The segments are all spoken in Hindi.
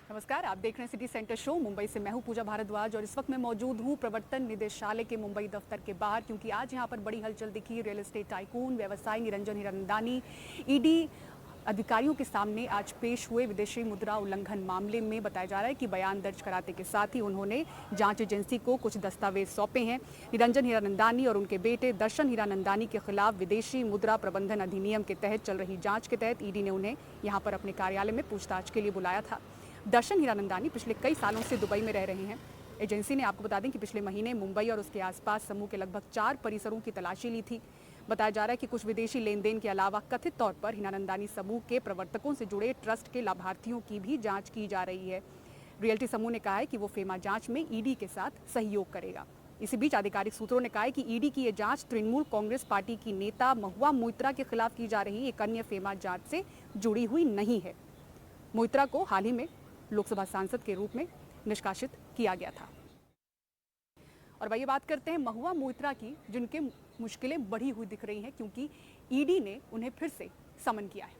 नमस्कार, आप देख रहे हैं सिटी सेंटर शो। मुंबई से मैं हूं पूजा भारद्वाज और इस वक्त मैं मौजूद हूं प्रवर्तन निदेशालय के मुंबई दफ्तर के बाहर, क्योंकि आज यहां पर बड़ी हलचल दिखी। रियल एस्टेट टाइकून व्यवसायी निरंजन हीरानंदानी ईडी अधिकारियों के सामने आज पेश हुए। विदेशी मुद्रा उल्लंघन मामले में बताया जा रहा है कि बयान दर्ज कराते के साथ ही उन्होंने जांच एजेंसी को कुछ दस्तावेज सौंपे हैं। निरंजन हीरानंदानी और उनके बेटे दर्शन हीरानंदानी के खिलाफ विदेशी मुद्रा प्रबंधन अधिनियम के तहत चल रही जांच के तहत ईडी ने उन्हें यहां पर अपने कार्यालय में पूछताछ के लिए बुलाया था। दर्शन हीरानंदानी पिछले कई सालों से दुबई में रह रहे हैं। एजेंसी ने आपको बता दें कि पिछले महीने मुंबई और उसके आसपास समूह के लगभग 4 परिसरों की तलाशी ली थी। बताया जा रहा है कि कुछ विदेशी लेन देन के अलावा कथित तौर पर हीरानंदानी समूह के प्रवर्तकों से जुड़े ट्रस्ट के लाभार्थियों की भी जांच की जा रही है। रियल्टी समूह ने कहा है कि वो फेमा जांच में ईडी के साथ सहयोग करेगा। इसी बीच आधिकारिक सूत्रों ने कहा है कि ईडी की ये जांच तृणमूल कांग्रेस पार्टी की नेता महुआ मोइत्रा के खिलाफ की जा रही एक अन्य फेमा जांच से जुड़ी हुई नहीं है। मोइत्रा को हाल ही में लोकसभा सांसद के रूप में निष्कासित किया गया था। और वही बात करते हैं महुआ मोइत्रा की, जिनके मुश्किलें बढ़ी हुई दिख रही हैं क्योंकि ईडी ने उन्हें फिर से समन किया है।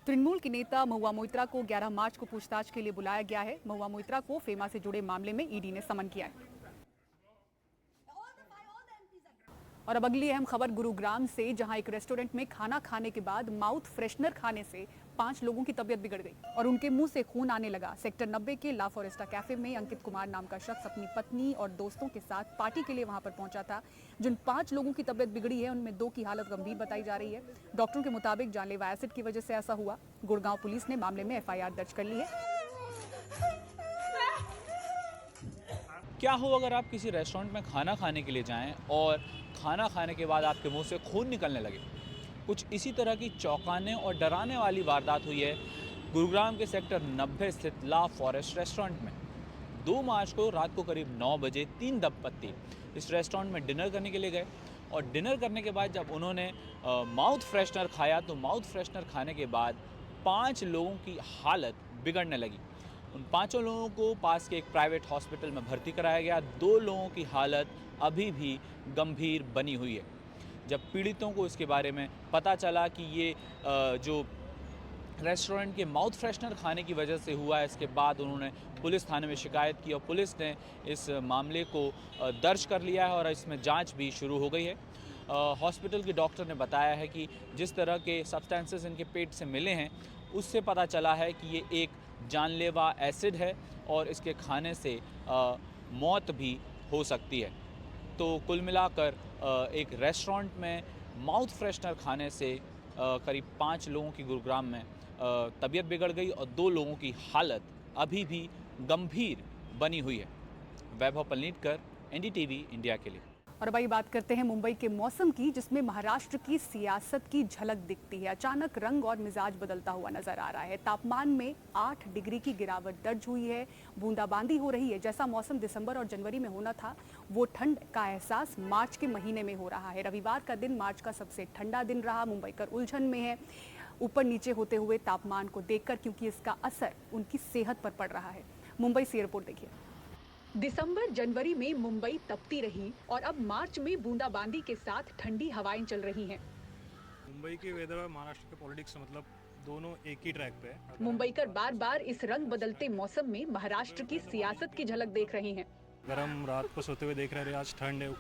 तृणमूल की नेता महुआ मोइत्रा को 11 मार्च को पूछताछ के लिए बुलाया गया है। महुआ मोइत्रा को फेमा से जुड़े मामले में ईडी ने समन किया है। और अब अगली अहम खबर गुरुग्राम से, जहां एक रेस्टोरेंट में खाना खाने के बाद माउथ फ्रेशनर खाने से 5 लोगों की तबीयत बिगड़ गई और उनके मुंह से खून आने लगा। सेक्टर 90 के ला फॉरेस्टा कैफे में अंकित कुमार नाम का शख्स अपनी पत्नी और दोस्तों के साथ पार्टी के लिए वहां पर पहुंचा था। जिन 5 लोगों की तबीयत बिगड़ी है उनमें 2 की हालत गंभीर बताई जा रही है। डॉक्टरों के मुताबिक जानलेवा एसिड की वजह से ऐसा हुआ। गुड़गांव पुलिस ने मामले में FIR दर्ज कर ली है। क्या हो अगर आप किसी रेस्टोरेंट में खाना खाने के लिए जाएं और खाना खाने के बाद आपके मुंह से खून निकलने लगे। कुछ इसी तरह की चौंकाने और डराने वाली वारदात हुई है गुरुग्राम के सेक्टर 90 स्थित ला फॉरेस्ट रेस्टोरेंट में। 2 मार्च को रात को करीब 9 बजे 3 दंपत्ति इस रेस्टोरेंट में डिनर करने के लिए गए और डिनर करने के बाद जब उन्होंने माउथ फ्रेशनर खाया तो माउथ फ्रेशनर खाने के बाद 5 लोगों की हालत बिगड़ने लगी। उन 5 लोगों को पास के एक प्राइवेट हॉस्पिटल में भर्ती कराया गया। 2 लोगों की हालत अभी भी गंभीर बनी हुई है। जब पीड़ितों को इसके बारे में पता चला कि ये जो रेस्टोरेंट के माउथ फ्रेशनर खाने की वजह से हुआ है, इसके बाद उन्होंने पुलिस थाने में शिकायत की और पुलिस ने इस मामले को दर्ज कर लिया है और इसमें जांच भी शुरू हो गई है। हॉस्पिटल के डॉक्टर ने बताया है कि जिस तरह के सब्सटेंसेस इनके पेट से मिले हैं उससे पता चला है कि ये एक जानलेवा एसिड है और इसके खाने से मौत भी हो सकती है। तो कुल मिलाकर एक रेस्टोरेंट में माउथ फ्रेशनर खाने से करीब 5 लोगों की गुरुग्राम में तबीयत बिगड़ गई और 2 लोगों की हालत अभी भी गंभीर बनी हुई है। वैभव पलनीटकर, NDTV इंडिया के लिए। और भाई बात करते हैं मुंबई के मौसम की, जिसमें महाराष्ट्र की सियासत की झलक दिखती है। अचानक रंग और मिजाज बदलता हुआ नजर आ रहा है। तापमान में 8 डिग्री की गिरावट दर्ज हुई है। बूंदाबांदी हो रही है। जैसा मौसम दिसंबर और जनवरी में होना था वो ठंड का एहसास मार्च के महीने में हो रहा है। रविवार का दिन मार्च का सबसे ठंडा दिन रहा। मुंबईकर उलझन में है ऊपर नीचे होते हुए तापमान को देखकर, क्योंकि इसका असर उनकी सेहत पर पड़ रहा है। मुंबई से रिपोर्ट देखिए। दिसंबर जनवरी में मुंबई तपती रही और अब मार्च में बूंदाबांदी के साथ ठंडी हवाएं चल रही हैं। मुंबई के वेदर और महाराष्ट्र के पॉलिटिक्स मतलब दोनों एक ही ट्रैक पे है। मुंबईकर बार बार इस रंग बदलते मौसम में महाराष्ट्र की सियासत की झलक देख रहे हैं। गरम रात को सोते हुए देख रहे हैं, आज ठंड है,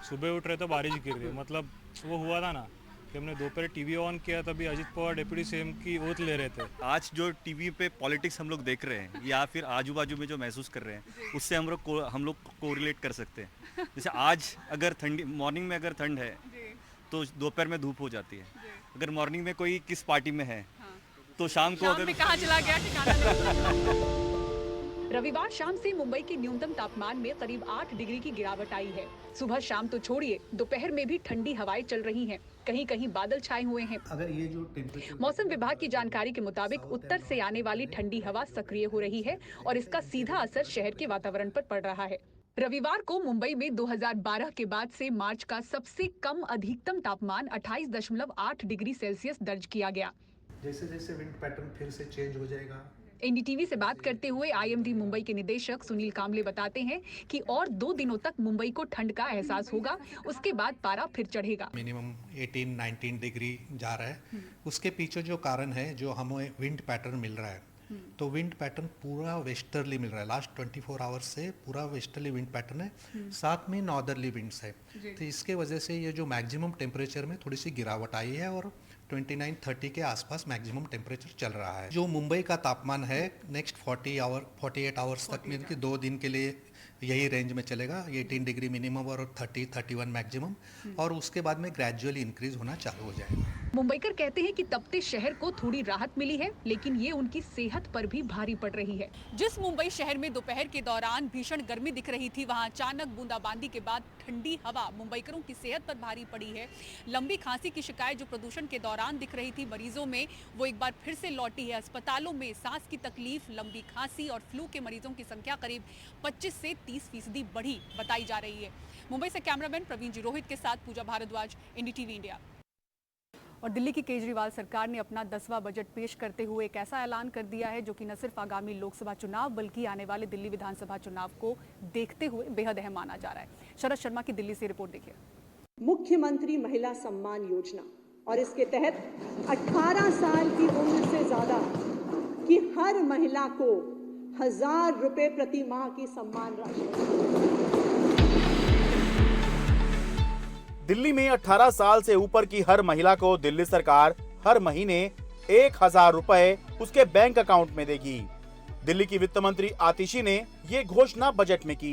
सुबह उठ रहे तो बारिश गिर रही है। मतलब वो हुआ था ना कि हमने दोपहर टीवी ऑन किया तभी अजित पवार डिप्टी सीएम की ओथ ले रहे थे। आज जो टीवी पे पॉलिटिक्स हम लोग देख रहे हैं या फिर आजू बाजू में जो महसूस कर रहे हैं उससे हम लोग कोरिलेट कर सकते हैं। जैसे आज अगर ठंडी मॉर्निंग में अगर ठंड है तो दोपहर में धूप हो जाती है। अगर मॉर्निंग में कोई किस पार्टी में है तो शाम को अगर कहाँ चला गया ठिकाना। रविवार शाम से मुंबई के न्यूनतम तापमान में करीब 8 डिग्री की गिरावट आई है। सुबह शाम तो छोड़िए, दोपहर में भी ठंडी हवाएं चल रही हैं। कहीं कहीं बादल छाए हुए हैं। अगर ये जो टेम्परेचर मौसम विभाग की जानकारी के मुताबिक उत्तर से आने वाली ठंडी हवा सक्रिय हो रही है और इसका सीधा असर शहर के वातावरण पर पड़ रहा है। रविवार को मुंबई में 2012 के बाद से मार्च का सबसे कम अधिकतम तापमान 28.8 डिग्री सेल्सियस दर्ज किया गया। जैसे जैसे विंड पैटर्न फिर से चेंज हो जाएगा। NDTV से बात करते हुए IMD मुंबई के निदेशक सुनील कामले बताते हैं कि और 2 दिनों तक मुंबई को ठंड का एहसास होगा। उसके बाद पारा फिर चढ़ेगा। मिनिमम 18-19 डिग्री जा रहा है। उसके पीछे जो कारण है, जो हमें विंड पैटर्न मिल रहा है तो विंड पैटर्न पूरा वेस्टर्ली मिल रहा है। लास्ट 24 आवर्स से पूरा वेस्टर्ली विंड पैटर्न है, साथ में नॉर्दर्ली विंड्स है। तो इसके वजह से ये जो मैक्सिमम टेम्परेचर में थोड़ी सी गिरावट आई है और 29-30 के आसपास मैक्सिमम टेम्परेचर चल रहा है। जो मुंबई का तापमान है नेक्स्ट 48 आवर्स तक में कि 2 दिन के लिए यही रेंज में चलेगा, 18 डिग्री मिनिमम और 30-31 मैक्सिमम, और उसके बाद में ग्रेजुअली इंक्रीज होना चालू हो जाएगा। मुंबईकर कहते हैं कि तपते शहर को थोड़ी राहत मिली है, लेकिन ये उनकी सेहत पर भी भारी पड़ रही है। जिस मुंबई शहर में दोपहर के दौरान भीषण गर्मी दिख रही थी, वहां अचानक बूंदाबांदी के बाद ठंडी हवा मुंबईकरों की सेहत पर भारी पड़ी है। लंबी खांसी की शिकायत जो प्रदूषण के दौरान दिख रही थी मरीजों में, वो एक बार फिर से लौटी है। अस्पतालों में सांस की तकलीफ, लंबी खांसी और फ्लू के मरीजों की संख्या करीब 25 से 30% बढ़ी बताई जा रही है। मुंबई से कैमरामैन प्रवीण जी रोहित के साथ पूजा भारद्वाज, एनडीटीवी इंडिया। और दिल्ली की केजरीवाल सरकार ने अपना 10वां बजट पेश करते हुए एक ऐसा ऐलान कर दिया है जो कि न सिर्फ आगामी लोकसभा चुनाव बल्कि आने वाले दिल्ली विधानसभा चुनाव को देखते हुए बेहद अहम माना जा रहा है। शरद शर्मा की दिल्ली से रिपोर्ट देखिए। मुख्यमंत्री महिला सम्मान योजना, और इसके तहत 18 साल की उम्र से ज्यादा की हर महिला को 1000 रुपए प्रति माह की सम्मान राशि। दिल्ली में 18 साल से ऊपर की हर महिला को दिल्ली सरकार हर महीने 1000 रुपए उसके बैंक अकाउंट में देगी। दिल्ली की वित्त मंत्री आतिशी ने ये घोषणा बजट में की।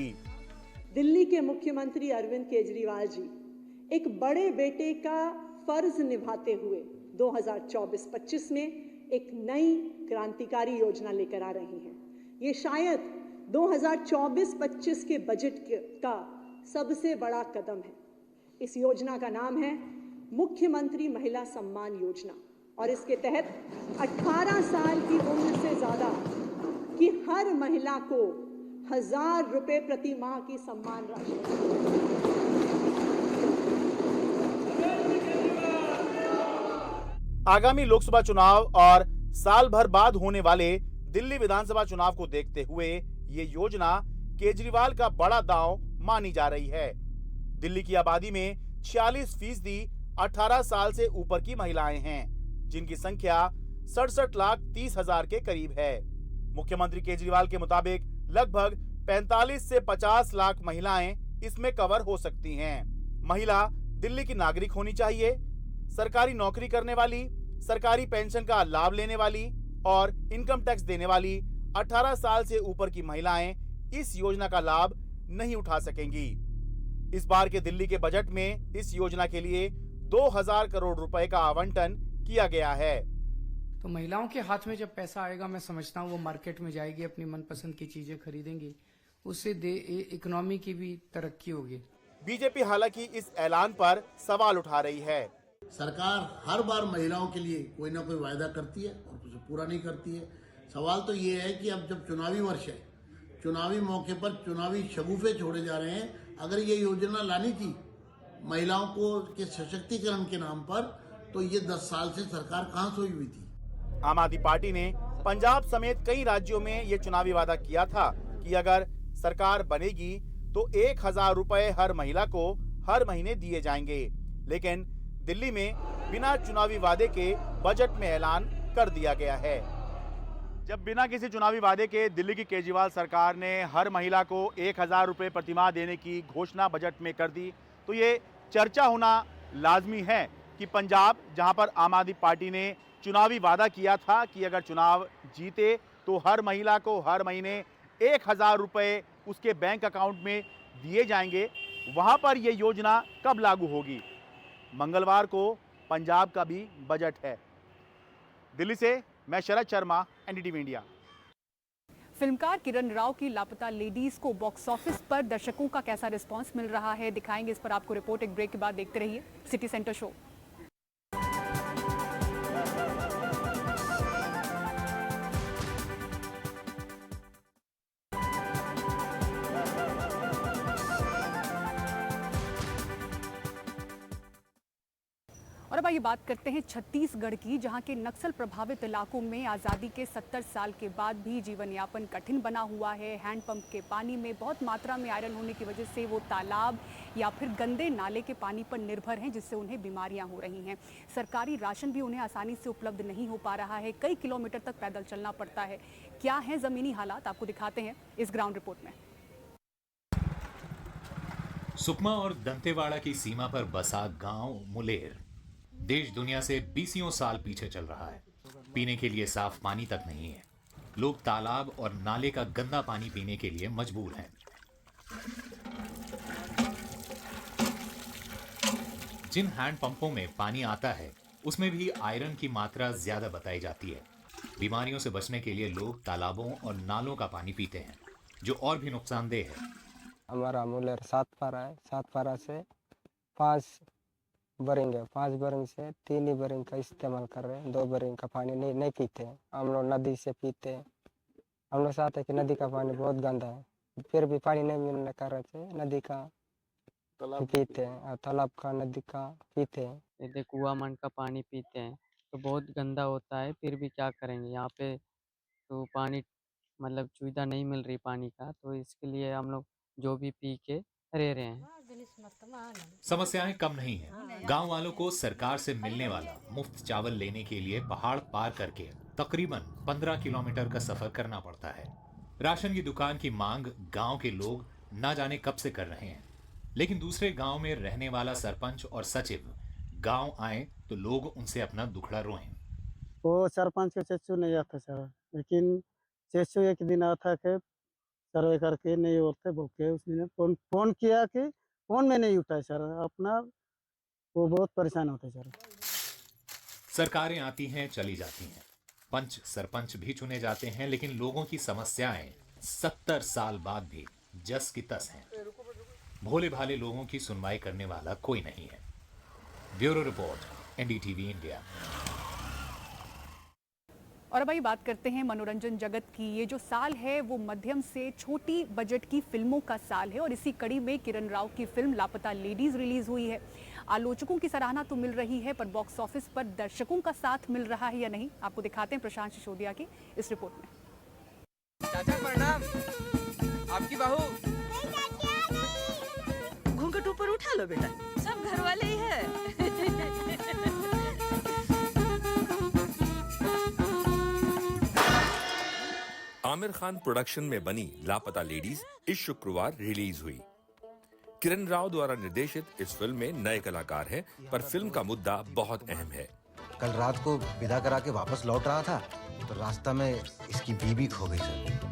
दिल्ली के मुख्यमंत्री अरविंद केजरीवाल जी एक बड़े बेटे का फर्ज निभाते हुए 2024-25 में एक नई क्रांतिकारी योजना लेकर आ रही हैं। ये शायद 2024-25 के बजट का सबसे बड़ा कदम है। इस योजना का नाम है मुख्यमंत्री महिला सम्मान योजना, और इसके तहत 18 साल की उम्र से ज्यादा की हर महिला को 1000 रुपए प्रति माह की सम्मान राशि। आगामी लोकसभा चुनाव और साल भर बाद होने वाले दिल्ली विधानसभा चुनाव को देखते हुए ये योजना केजरीवाल का बड़ा दांव मानी जा रही है। दिल्ली की आबादी में 46% 18 साल से ऊपर की महिलाएं हैं, जिनकी संख्या 67,30,000 के करीब है। मुख्यमंत्री केजरीवाल के मुताबिक लगभग 45 से 50 लाख महिलाएं इसमें कवर हो सकती हैं। महिला दिल्ली की नागरिक होनी चाहिए, सरकारी नौकरी करने वाली, सरकारी पेंशन का लाभ लेने वाली और इनकम टैक्स देने वाली 18 साल से ऊपर की महिलाएं इस योजना का लाभ नहीं उठा सकेंगी। इस बार के दिल्ली के बजट में इस योजना के लिए 2000 करोड़ रुपए का आवंटन किया गया है। तो महिलाओं के हाथ में जब पैसा आएगा, मैं समझता हूँ वो मार्केट में जाएगी, अपनी मनपसंद की चीजें खरीदेंगी, उससे इकोनॉमी की भी तरक्की होगी। बीजेपी हालांकि इस ऐलान पर सवाल उठा रही है। सरकार हर बार महिलाओं के लिए कोई ना कोई वायदा करती है और उसे पूरा नहीं करती है। सवाल तो ये है कि अब जब चुनावी वर्ष है, चुनावी मौके पर चुनावी शगुफे छोड़े जा रहे हैं, अगर ये योजना लानी थी महिलाओं को के सशक्तिकरण के नाम पर, तो ये 10 साल से सरकार कहाँ सोई हुई थी। आम आदमी पार्टी ने पंजाब समेत कई राज्यों में ये चुनावी वादा किया था कि अगर सरकार बनेगी तो 1000 रुपए हर महिला को हर महीने दिए जाएंगे, लेकिन दिल्ली में बिना चुनावी वादे के बजट में ऐलान कर दिया गया है। जब बिना किसी चुनावी वादे के दिल्ली की केजरीवाल सरकार ने हर महिला को 1000 रुपए प्रतिमाह देने की घोषणा बजट में कर दी, तो ये चर्चा होना लाजमी है कि पंजाब, जहां पर आम आदमी पार्टी ने चुनावी वादा किया था कि अगर चुनाव जीते तो हर महिला को हर महीने 1000 रुपए उसके बैंक अकाउंट में दिए जाएंगे, वहां पर यह योजना कब लागू होगी। मंगलवार को पंजाब का भी बजट है। दिल्ली से मैं शरद शर्मा, एनडीटीवी इंडिया। फिल्मकार किरण राव की लापता लेडीज को बॉक्स ऑफिस पर दर्शकों का कैसा रिस्पांस मिल रहा है, दिखाएंगे इस पर आपको रिपोर्ट। एक ब्रेक के बाद देखते रहिए सिटी सेंटर शो। और अब आइए बात करते हैं छत्तीसगढ़ की, जहां के नक्सल प्रभावित इलाकों में आज़ादी के 70 साल के बाद भी जीवन यापन कठिन बना हुआ है। हैंडपंप के पानी में बहुत मात्रा में आयरन होने की वजह से वो तालाब या फिर गंदे नाले के पानी पर निर्भर हैं, जिससे उन्हें बीमारियां हो रही हैं। सरकारी राशन भी उन्हें आसानी से उपलब्ध नहीं हो पा रहा है, कई किलोमीटर तक पैदल चलना पड़ता है। क्या है ज़मीनी हालात, आपको दिखाते हैं इस ग्राउंड रिपोर्ट में। सुकमा और दंतेवाड़ा की सीमा पर बसा गांव मुलेर देश दुनिया से 20 साल पीछे चल रहा है। पीने के लिए साफ पानी तक नहीं है। लोग तालाब और नाले का गंदा पानी पीने के लिए मजबूर हैं। जिन हैंडपंपों में पानी आता है उसमें भी आयरन की मात्रा ज्यादा बताई जाती है। बीमारियों से बचने के लिए लोग तालाबों और नालों का पानी पीते हैं, जो और भी नुकसानदेह है। हमारा मुलेर 7 पारा है। 7 पारा से 5 बोरिंग है। 5 बोरिंग से 3 ही बोरिंग का इस्तेमाल कर रहे हैं। 2 बोरिंग का पानी नहीं पीते हैं। हम लोग नदी से पीते हैं। हम लोग चाहते हैं कि नदी का पानी बहुत गंदा है, फिर भी पानी नहीं मिलने के कारण से नदी का पीते हैं और तालाब का, नदी का पीते हैं। यदि कुआं मन का पानी पीते हैं तो बहुत गंदा होता है, फिर भी क्या करेंगे। यहाँ पे तो पानी मतलब सुविधा नहीं मिल रही पानी का, तो इसके लिए हम लोग जो भी पी के रह रहे हैं। समस्याएं कम नहीं है। गांव वालों को सरकार से मिलने वाला मुफ्त चावल लेने के लिए पहाड़ पार करके तकरीबन 15 किलोमीटर का सफर करना पड़ता है। राशन की दुकान की मांग गांव के लोग ना जाने कब से कर रहे हैं, लेकिन दूसरे गांव में रहने वाला सरपंच और सचिव गांव आए तो लोग उनसे अपना दुखड़ा रोएं। वो सरपंच के चेचू नहीं आता सर, लेकिन चेचू एक दिन आता के सर्वे करके नहीं होते भूखे। उसने फोन किया कि फोन में नहीं उठाए सर अपना, वो बहुत परेशान होते सर। सरकारें आती हैं चली जाती हैं, पंच सरपंच भी चुने जाते हैं, लेकिन लोगों की समस्याएं 70 साल बाद भी जस की तस हैं। भोले भाले लोगों की सुनवाई करने वाला कोई नहीं है। Bureau report, NDTV India. और अब आइए बात करते हैं मनोरंजन जगत की। ये जो साल है वो मध्यम से छोटी बजट की फिल्मों का साल है और इसी कड़ी में किरण राव की फिल्म लापता लेडीज रिलीज हुई है। आलोचकों की सराहना तो मिल रही है, पर बॉक्स ऑफिस पर दर्शकों का साथ मिल रहा है या नहीं, आपको दिखाते हैं प्रशांत सिसोदिया की इस रिपोर्ट में। चाचा प्रणाम। आपकी बहू घूंघट ऊपर उठा लो बेटा, सब घर वाले ही है। आमिर खान प्रोडक्शन में बनी लापता लेडीज इस शुक्रवार रिलीज हुई। किरण राव द्वारा निर्देशित इस फिल्म में नए कलाकार हैं, पर फिल्म का मुद्दा बहुत अहम है। कल रात को विदा करा के वापस लौट रहा था तो रास्ता में इसकी बीवी खो गई सर।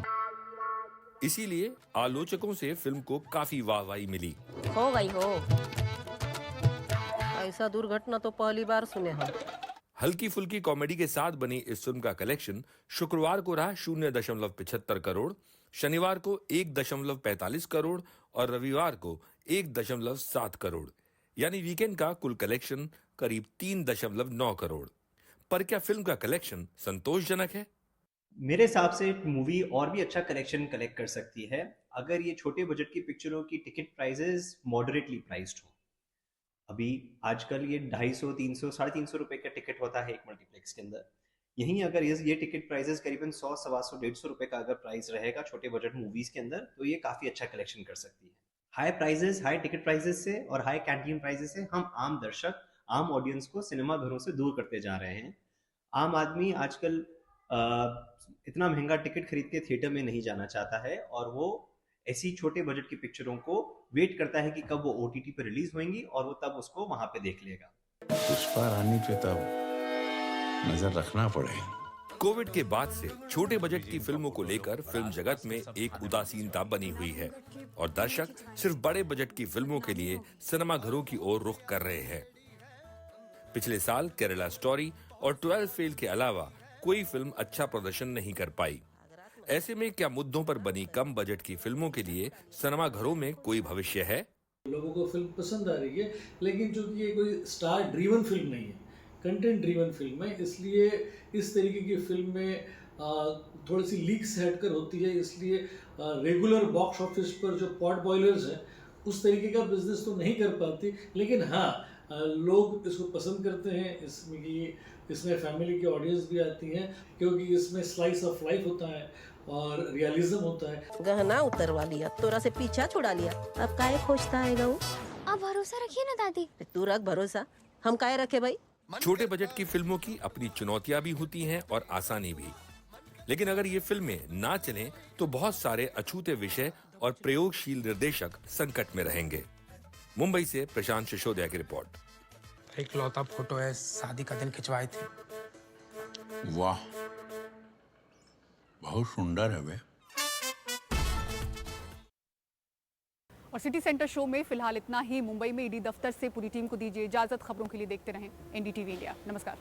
इसीलिए आलोचकों से फिल्म को काफी वाहवाही मिली। हो गई हो, ऐसा दुर्घटना तो पहली बार सुने हम। हल्की फुल्की कॉमेडी के साथ बनी इस फिल्म का कलेक्शन शुक्रवार को रहा 0.75 करोड़, शनिवार को 1.45 करोड़ और रविवार को 1.7 करोड़, यानी वीकेंड का कुल कलेक्शन करीब 3.9 करोड़। पर क्या फिल्म का कलेक्शन संतोषजनक है? मेरे हिसाब से मूवी और भी अच्छा कलेक्शन कलेक्ट कर सकती है अगर ये छोटे बजट की पिक्चरों की टिकट प्राइसेस मॉडरेटली प्राइस्ड हो। अभी आजकल ये 250, 300, 350 रुपए का टिकट होता है एक मल्टीप्लेक्स के अंदर। यहीं अगर ये टिकट प्राइसेस करीबन 100, 125, 150 रुपए का अगर प्राइस रहेगा छोटे बजट मूवीज के अंदर, तो ये काफी अच्छा कलेक्शन कर सकती है। High prices, high ticket prices से और हाई कैंटीन प्राइसेस से हम आम दर्शक, आम ऑडियंस को सिनेमा घरों से दूर करते जा रहे हैं। आम आदमी आजकल इतना महंगा टिकट खरीद के थिएटर में नहीं जाना चाहता है और वो ऐसी छोटे बजट की पिक्चरों को वेट करता है कि कब वो OTT पे रिलीज होंगी और वो तब उसको वहां पे देख लेगा। पुष्पा रानी पे तब नजर रखना पड़ेगा। कोविड के बाद से छोटे बजट की फिल्मों को लेकर फिल्म जगत में एक उदासीनता बनी हुई है और दर्शक सिर्फ बड़े बजट की फिल्मों के लिए सिनेमा घरों की ओर रुख कर रहे हैं। पिछले साल केरला स्टोरी और 12 फेल के अलावा कोई फिल्म अच्छा प्रदर्शन नहीं कर पाई। ऐसे में क्या मुद्दों पर बनी कम बजट की फिल्मों के लिए सिनेमा घरों में कोई भविष्य है? लोगों को फिल्म पसंद आ रही है, लेकिन चूंकि ये कोई स्टार ड्रीवन फिल्म नहीं है, कंटेंट ड्रीवन फिल्म है, इसलिए इस तरीके की फिल्म में थोड़ी सी लीक्स हटकर होती है। इसलिए रेगुलर बॉक्स ऑफिस पर जो पॉट बॉयलर्स हैं उस तरीके का बिजनेस तो नहीं कर पाती, लेकिन हाँ लोग इसको पसंद करते हैं। इसमें फैमिली की ऑडियंस भी आती है क्योंकि इसमें स्लाइस ऑफ लाइफ होता है और रियलिज्म होता है। गहना उतरवा लिया, तोरा से पीछा छुड़ा लिया, अब काहे खोजता है गऊ? अब भरोसा रखिए ना दादी। तू रख भरोसा, हम काहे रखे भाई? छोटे बजट की फिल्मों की अपनी चुनौतियां भी होती हैं और आसानी भी, लेकिन अगर ये फिल्में ना चलें तो बहुत सारे अछूते विषय और प्रयोगशील निर्देशक संकट में रहेंगे। मुंबई से प्रशांत सिसोदिया की रिपोर्ट। इकलौता फोटो है, शादी का दिन खिंचवाए थे। वाह, बहुत सुंदर है वे। और सिटी सेंटर शो में फिलहाल इतना ही। मुंबई में ईडी दफ्तर से पूरी टीम को दीजिए इजाजत। खबरों के लिए देखते रहें एनडीटीवी इंडिया। नमस्कार।